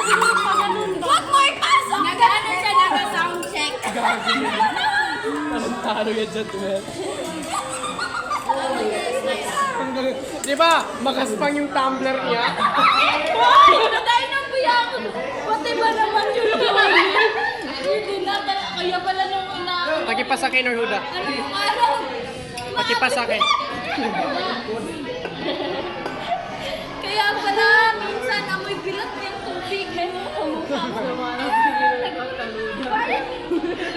siguro pa ganun ba? Huwag mo ipasok! Nag-ano siya, nag-sound check. Talo yan dyan, Tuwet. Di ba, makaspang yung tumbler niya? Hoy! Nagay ng kuya ako. Pati ba naman yun? Hindi na, kaya pala nung una. Pakipasakin or huda? Ano yung araw? Pakipasakin. Kaya pala, minsan amoy bilat yung tubig. Kamukha mo.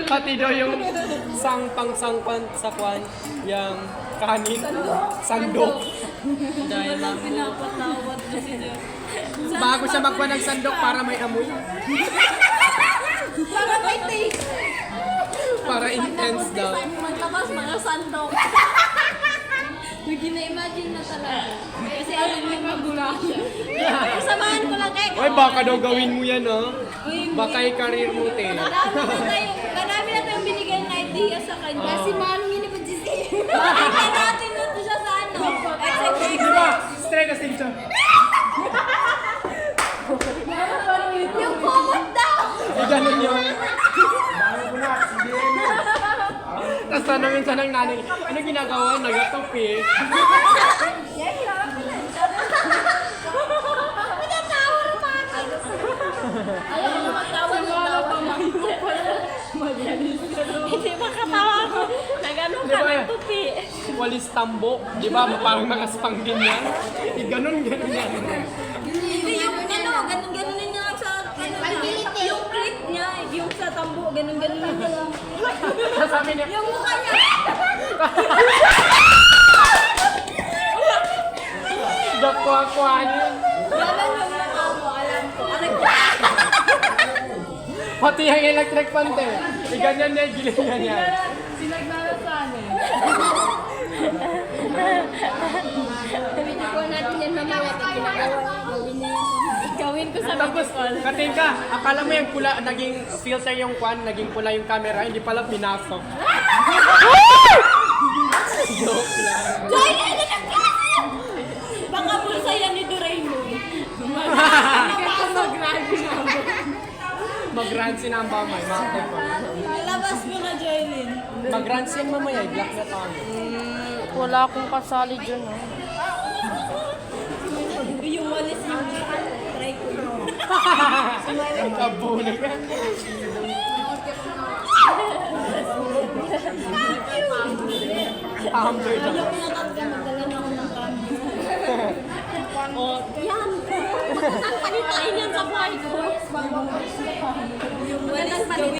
Pati daw yung sangpang-sangpan sa kwan, yung kanin, sandok. Dahil lang. Pinapatawad kasi siya. Bago siya magkwan ng sandok para may amoy. Para may taste. Para intense daw. Magtabas mga sandok. Hindi na-imagine na talaga. Kasi alam mo magulang siya. Samahan ko lang kayo. Oy, baka daw gawin mo yan, ha? Baka i-career mo, te. Marami na tayong binigay na idea sa kanya. Si Manong yun pa si Makikita natin nito siya sa ano. Di ba? Straight as siya. Yung kumot daw! Ganun yun. Tapos tanongin siya ng nanay, ano ginagawa? Nagatupi. Matatawa naman! Ayaw mo magtawa ng tawa. Hindi makatawa ko. Nagano ka ng tupi. Walis tambo. Di ba? Parang nakaspang din yan. Ganun yan. Hindi yung ano, ganun niya sa ano niya. Yung clip niya, yung sa tambo, ganun niya lang. Sabi niya, Yung mukha niya. Dakwa-kwa niya. Ganun yung mukha mo, alam ko. Pati yung electric fan, te. Ganyan niya, giling niya niya. Sinagnarasan eh. Pinagawa natin yan mamaya. Gawin na yan. Gawin ko sa Tapos, katingka, akala mo yung pula, naging filter yung kwan, naging pula yung camera, hindi pala pinasok. Joke lang. Joy, ano na kasi? Baka bulsa yan ni Doraemon. Mag-grabe na ako. Mag-rant si Namba may, makapag ko. Labas mo na, Joylyn. Mag-rant siya mamaya, black na tayo. Wala akong kasali dyan, ha? Yung walis yung try ko yun. Kabuna ka. Amber na. Ayoko na talaga magdala na ako ng camera. O, yan. Panitain yan sa buhay ko.